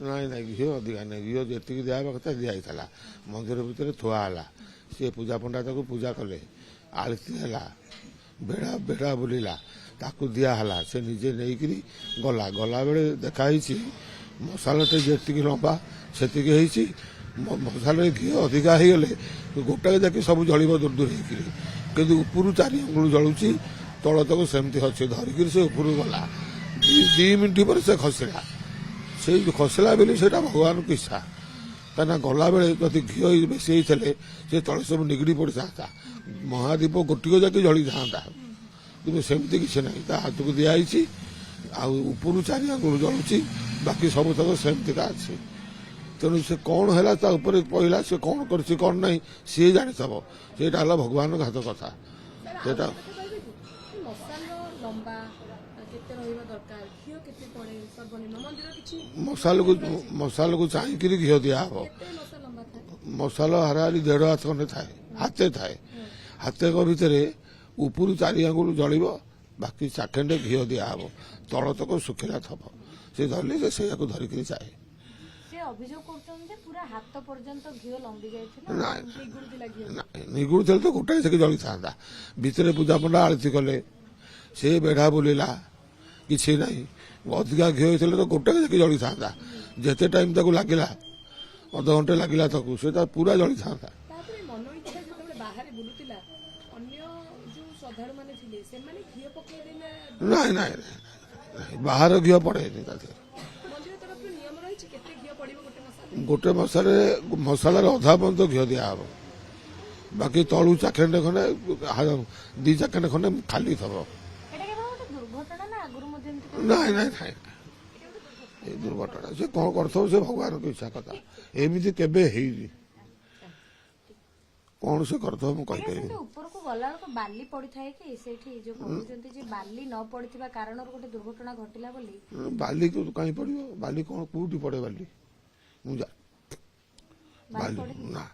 ନାଇଁ ନାଇଁ ଘିଅ ଅଧିକା ନାଇଁ ଘିଅ ଯେତିକି ଦିଆହେବା କଥା ଦିଆହେଇଥିଲା ମନ୍ଦିର ଭିତରେ ଥୁଆ ହେଲା ସିଏ ପୂଜା ପଣ୍ଡା ତାକୁ ପୂଜା କଲେ ଆଳତି ହେଲା ବେଢା ବେଢା ବୁଲିଲା ତାକୁ ଦିଆହେଲା ସେ ନିଜେ ନେଇକିରି ଗଲା ଗଲାବେଳେ ଦେଖା ହେଇଛି ମଶାଲଟେ ଯେତିକି ଲମ୍ବା ସେତିକି ହେଇଛି ମଶାଲରେ ଘିଅ ଅଧିକା ହେଇଗଲେ ଗୋଟାଏ ଯାକି ସବୁ ଜଳିବ ଦୂର ଦୂର ହେଇକିରି କିନ୍ତୁ ଉପରୁ 4 ଆଙ୍ଗୁଳି ଜଳୁଛି ତଳ ତକ ସେମିତି ଅଛି ଧରିକିରି ସେ ଉପରକୁ ଗଲା 2 ମିନିଟ୍ ପରେ ସେ ଖସିଲା ସେଇ ଖସିଲା ବୋଲି ସେଇଟା ଭଗବାନଙ୍କ ଇଚ୍ଛା କାହିଁକିନା ଗଲାବେଳେ ଯଦି ଘିଅ ବେଶୀ ହେଇଥିଲେ ସେ ତଳେ ସବୁ ନିଗିଡ଼ି ପଡ଼ିଥାନ୍ତା ମହାଦୀପ ଗୋଟିକ ଯାକି ଜଳିଥାନ୍ତା କିନ୍ତୁ ସେମିତି କିଛି ନାହିଁ ତା ହାତକୁ ଦିଆହେଇଛି ଆଉ ଉପରୁ 4 ଆଙ୍ଗୁଳି ଜଳୁଛି ବାକି ସବୁତକ ସେମିତିକା ଅଛି ତେଣୁ ସେ କ'ଣ ହେଲା ତା ଉପରେ ପହିଲା ସେ କ'ଣ କରିଛି କ'ଣ ନାହିଁ ସିଏ ଜାଣିଥିବ ସେଇଟା ହେଲା ଭଗବାନଙ୍କ ହାତ କଥା ସେଇଟା ମଶାଲକୁ ଚାହିଁକିରି ଘିଅ ଦିଆହବ ମଶାଲ ହାରାହାରି 1.5 ହାତ ଖଣ୍ଡେ ଥାଏ ହାତେ ଥାଏ ହାତେକ ଭିତରେ ଉପରୁ 4 ଆଙ୍ଗୁଳି ଜଳିବ ବାକି ଚାଖେଣ୍ଡେ ଘିଅ ଦିଆହବ ତଳ ତକ ଶୁଖିଲା ଥବ ସେ ଧରିଲେ ସେ ସେଇଆକୁ ଧରିକିରି ଯାଏ ନିଗୁଡୁଥିଲେ ତ ଗୋଟାଏ ସେକି ଜଳିଥାନ୍ତା ଭିତରେ ପୂଜା ପଣ୍ଡା ଆଳତି କଲେ ସେ ବେଢା ବୁଲିଲା କିଛି ନାହିଁ ଅଧିକା ଘିଅ ହେଇଥିଲେ ତ ଗୋଟାଏ ସେକି ଜଳିଥାନ୍ତା ଯେତେ ଟାଇମ୍ ତାକୁ ଲାଗିଲା ଅଧଘଣ୍ଟେ ଲାଗିଲା ତାକୁ ସେଟା ପୁରା ଜଳିଥାନ୍ତା ନାଇଁ ନାଇଁ ବାହାର ଘିଅ ପଡେନି ତା ଦେହରେ ଗୋଟେ ମଶାଲାରେ ଅଧା ପର୍ଯ୍ୟନ୍ତ ଘିଅ ଦିଆହବ ବାକି ତଳୁ ଚାଖେଣ୍ଡେ ଖଣ୍ଡେ 2 ଚାଖେଣ୍ଡେ ଖଣ୍ଡେ ଖାଲି ଥବ ନାଇଁ ନାଇଁ ନାଇଁ ଏ ଦୁର୍ଘଟଣା ସେ କ'ଣ କରିଥିବ ସେ ଭଗବାନଙ୍କ ଇଚ୍ଛା କଥା ଏମିତି କେବେ ହେଇନି କ'ଣ ସେ କରିଥିବ ମୁଁ କହିପାରିବି ଉପରକୁ ଗଲା ବେଳକୁ ବାଲି ପଡିଥାଏ କି ସେଇଠି ଯୋଉ କହୁଛନ୍ତି ଯେ ବାଲି ନ ପଡିଥିବା କାରଣରୁ ଗୋଟେ ଦୁର୍ଘଟଣା ଘଟିଲା ବୋଲି ବାଲି କାହିଁ ପଡିବ ବାଲି କ'ଣ କୋଉଠି ପଡେ ବାଲି ମୁଁ ବାଲି ନା